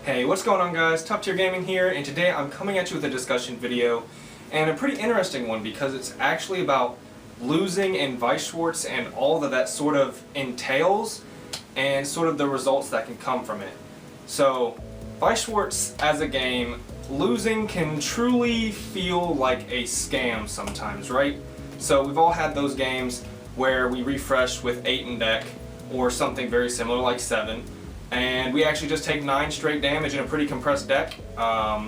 Hey, what's going on guys? Top Tier Gaming here, and today I'm coming at you with a discussion video, and a pretty interesting one because it's actually about losing in Weiss Schwarz and all that sort of entails, and sort of the results that can come from it. So, Weiss Schwarz as a game, losing can truly feel like a scam sometimes, right? So we've all had those games where we refresh with 8 in deck, or something very similar like 7, and we actually just take 9 straight damage in a pretty compressed deck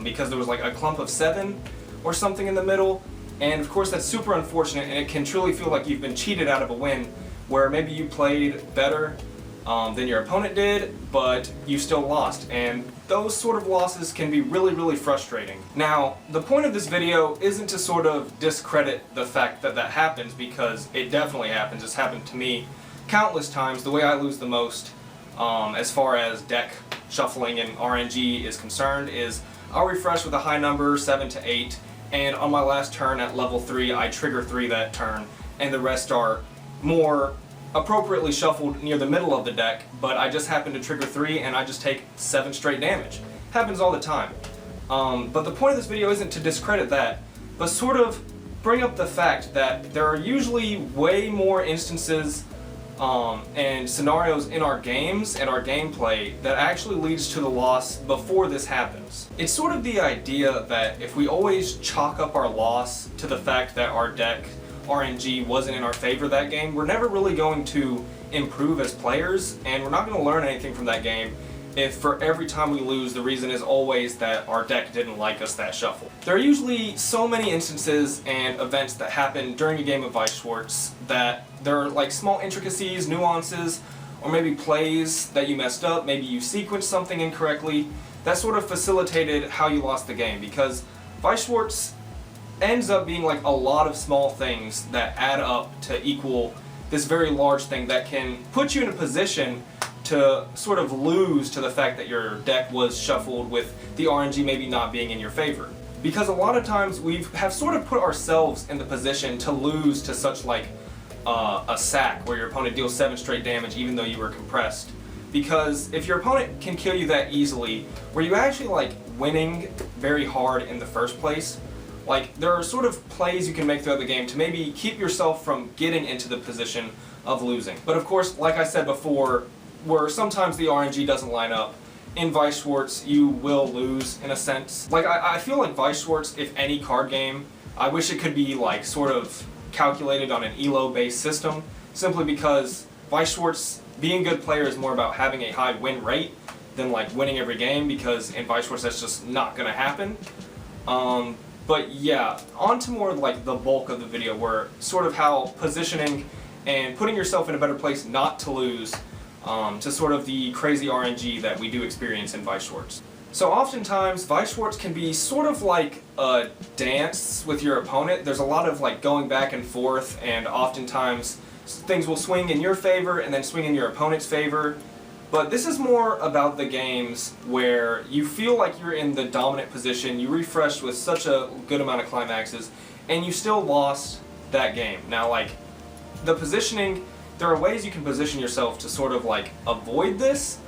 because there was like a clump of 7 or something in the middle, and of course that's super unfortunate, and it can truly feel like you've been cheated out of a win where maybe you played better than your opponent did, but you still lost, and those sort of losses can be really frustrating. Now, the point of this video isn't to sort of discredit the fact that that happens, because it definitely happens. It's happened to me countless times. The way I lose the most as far as deck shuffling and RNG is concerned is I'll refresh with a high number, 7 to 8, and on my last turn at level 3 I trigger 3 that turn, and the rest are more appropriately shuffled near the middle of the deck, but I just happen to trigger 3 and I just take 7 straight damage. Happens all the time. But the point of this video isn't to discredit that, but sort of bring up the fact that there are usually way more instances and scenarios in our games and our gameplay that actually leads to the loss before this happens. It's sort of the idea that if we always chalk up our loss to the fact that our deck RNG wasn't in our favor that game, we're never really going to improve as players, and we're not going to learn anything from that game if for every time we lose the reason is always that our deck didn't like us that shuffle. There are usually so many instances and events that happen during a game of Weiss Schwarz that there are like small intricacies, nuances, or maybe plays that you messed up, maybe you sequenced something incorrectly, that sort of facilitated how you lost the game, because Weiss Schwarz ends up being like a lot of small things that add up to equal this very large thing that can put you in a position to sort of lose to the fact that your deck was shuffled with the RNG maybe not being in your favor. Because a lot of times we have sort of put ourselves in the position to lose to such like a sack where your opponent deals 7 straight damage even though you were compressed. Because if your opponent can kill you that easily, were you actually like winning very hard in the first place? Like, there are sort of plays you can make throughout the game to maybe keep yourself from getting into the position of losing. But of course, like I said before, where sometimes the RNG doesn't line up, in Weiss Schwarz you will lose in a sense. Like, I feel like Weiss Schwarz, if any card game, I wish it could be like sort of calculated on an ELO based system, simply because Weiss Schwarz, being a good player is more about having a high win rate than like winning every game, because in Weiss Schwarz that's just not gonna happen. But yeah, on to more like the bulk of the video, where sort of how positioning and putting yourself in a better place not to lose to sort of the crazy RNG that we do experience in Weiss Schwarz. So oftentimes Weiss Schwarz can be sort of like a dance with your opponent. There's a lot of like going back and forth, and oftentimes things will swing in your favor and then swing in your opponent's favor. But this is more about the games where you feel like you're in the dominant position, you refreshed with such a good amount of climaxes, and you still lost that game. Now, like, the positioning, there are ways you can position yourself to sort of like avoid this.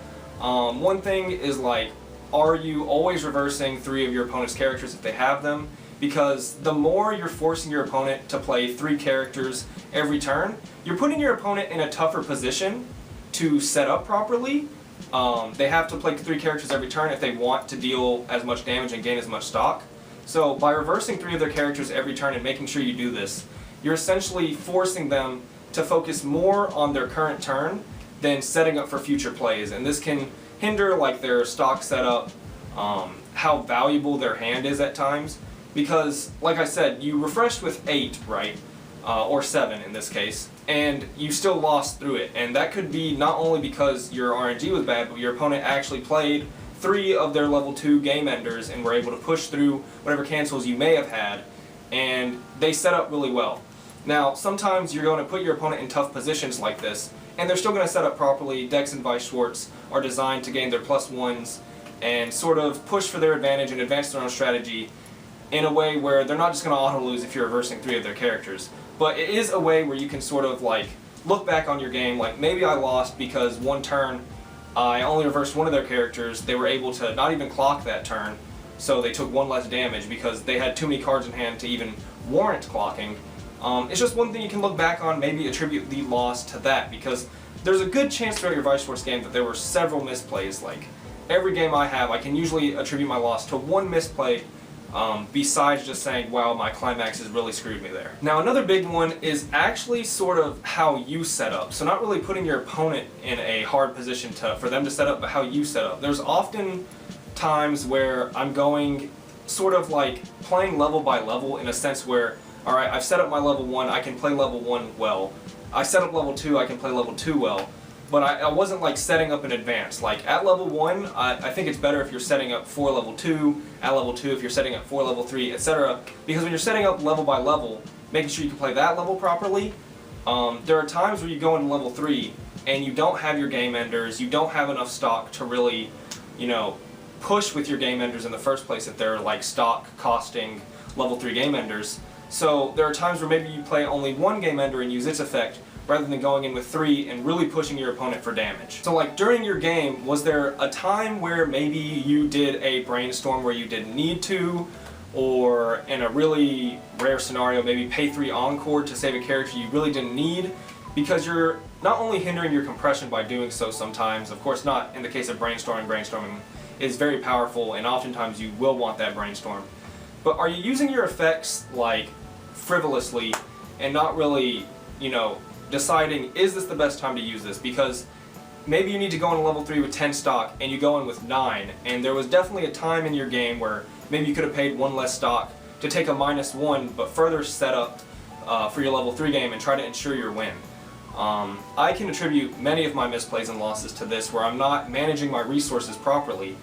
One thing is like, are you always reversing 3 of your opponent's characters if they have them? Because the more you're forcing your opponent to play 3 characters every turn, you're putting your opponent in a tougher position to set up properly. They have to play 3 characters every turn if they want to deal as much damage and gain as much stock. So by reversing 3 of their characters every turn and making sure you do this, you're essentially forcing them to focus more on their current turn than setting up for future plays, and this can hinder like their stock setup, how valuable their hand is at times, because like I said, you refreshed with 8, right? Or 7 in this case, and you still lost through it. And that could be not only because your RNG was bad, but your opponent actually played 3 of their level 2 game enders and were able to push through whatever cancels you may have had, and they set up really well. Now, sometimes you're going to put your opponent in tough positions like this, and they're still going to set up properly. Decks in Weiss Schwarz are designed to gain their +1s and sort of push for their advantage and advance their own strategy in a way where they're not just going to auto-lose if you're reversing 3 of their characters. But it is a way where you can sort of like look back on your game, like maybe I lost because one turn I only reversed one of their characters, they were able to not even clock that turn, so they took one less damage because they had too many cards in hand to even warrant clocking. It's just one thing you can look back on, maybe attribute the loss to that, because there's a good chance throughout your Weiss Schwarz game that there were several misplays. Like, every game I have, I can usually attribute my loss to one misplay, besides just saying, wow, my climaxes really screwed me there. Now, another big one is actually sort of how you set up. So not really putting your opponent in a hard position for them to set up, but how you set up. There's often times where I'm going sort of like playing level by level, in a sense where, alright, I've set up my level 1, I can play level 1 well. I set up level 2, I can play level 2 well. But I wasn't like setting up in advance. Like at level 1, I think it's better if you're setting up for level 2, at level 2 if you're setting up for level 3, etc. Because when you're setting up level by level, making sure you can play that level properly, there are times where you go into level 3 and you don't have your game enders, you don't have enough stock to really, you know, push with your game enders in the first place if they're like stock costing level 3 game enders. So there are times where maybe you play only one game ender and use its effect, rather than going in with 3 and really pushing your opponent for damage. So like during your game, was there a time where maybe you did a brainstorm where you didn't need to, or in a really rare scenario, maybe pay 3 encore to save a character you really didn't need? Because you're not only hindering your compression by doing so sometimes, of course not in the case of brainstorming. Brainstorming is very powerful and oftentimes you will want that brainstorm. But are you using your effects like frivolously and not really, you know, deciding, is this the best time to use this? Because maybe you need to go into level 3 with 10 stock and you go in with 9, and there was definitely a time in your game where maybe you could have paid 1 less stock to take a -1 but further set up for your level 3 game and try to ensure your win. I can attribute many of my misplays and losses to this, where I'm not managing my resources properly.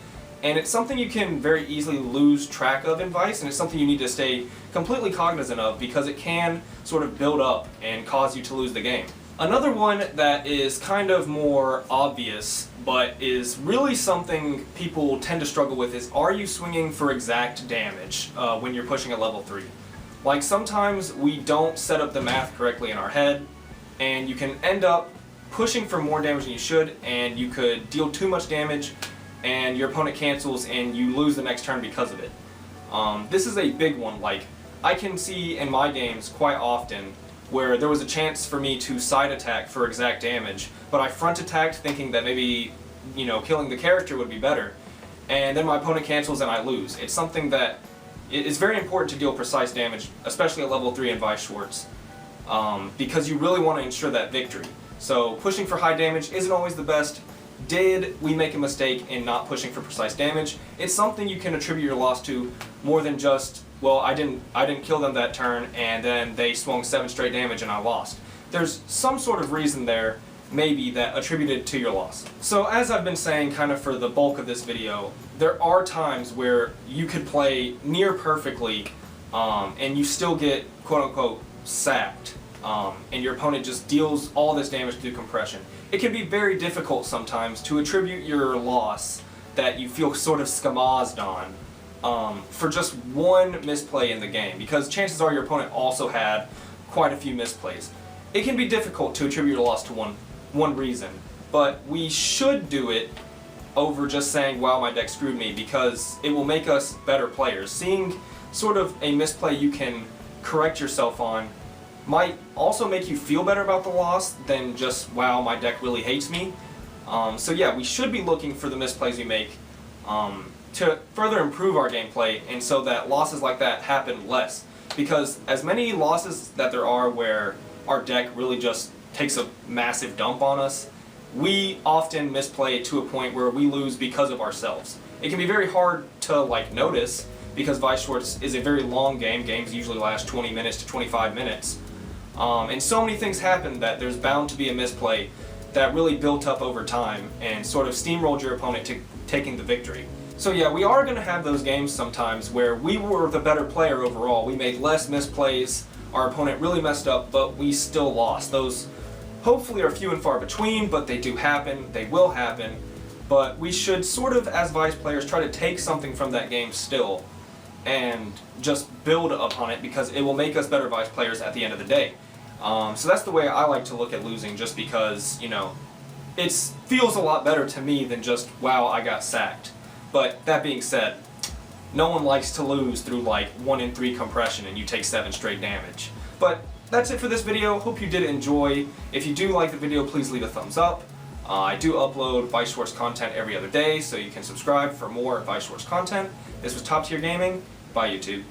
And it's something you can very easily lose track of in Weiss, and it's something you need to stay completely cognizant of because it can sort of build up and cause you to lose the game. Another one that is kind of more obvious, but is really something people tend to struggle with, is, are you swinging for exact damage when you're pushing at level 3? Like, sometimes we don't set up the math correctly in our head, and you can end up pushing for more damage than you should, and you could deal too much damage and your opponent cancels and you lose the next turn because of it. This is a big one. Like, I can see in my games quite often where there was a chance for me to side attack for exact damage, but I front attacked thinking that maybe, you know, killing the character would be better, and then my opponent cancels and I lose. It's something that is very important to deal precise damage, especially at level 3 in Weiss Schwarz, because you really want to ensure that victory. So pushing for high damage isn't always the best. Did we make a mistake in not pushing for precise damage? It's something you can attribute your loss to more than just, well, I didn't kill them that turn and then they swung 7 straight damage and I lost. There's some sort of reason there, maybe, that attributed to your loss. So as I've been saying kind of for the bulk of this video, there are times where you could play near perfectly and you still get quote-unquote sacked, and your opponent just deals all this damage through compression. It can be very difficult sometimes to attribute your loss that you feel sort of skamazed on for just one misplay in the game, because chances are your opponent also had quite a few misplays. It can be difficult to attribute your loss to one reason, but we should do it over just saying, wow, my deck screwed me, because it will make us better players. Seeing sort of a misplay you can correct yourself on might also make you feel better about the loss than just, wow, my deck really hates me. So yeah, we should be looking for the misplays we make to further improve our gameplay, and so that losses like that happen less. Because as many losses that there are where our deck really just takes a massive dump on us, we often misplay to a point where we lose because of ourselves. It can be very hard to like notice, because Weiss Schwarz is a very long game. Games usually last 20 minutes to 25 minutes. And so many things happen that there's bound to be a misplay that really built up over time and sort of steamrolled your opponent to taking the victory. So yeah, we are going to have those games sometimes where we were the better player overall. We made less misplays, our opponent really messed up, but we still lost. Those hopefully are few and far between, but they do happen, they will happen. But we should sort of, as Weiss players, try to take something from that game still and just build upon it, because it will make us better Weiss players at the end of the day. So that's the way I like to look at losing, just because, you know, it feels a lot better to me than just, wow, I got sacked. But that being said, no one likes to lose through like 1 in 3 compression and you take 7 straight damage. But that's it for this video. Hope you did enjoy. If you do like the video, please leave a thumbs up. I do upload Weiss Schwarz content every other day, so you can subscribe for more Weiss Schwarz content. This was Top Tier Gaming. Bye, YouTube.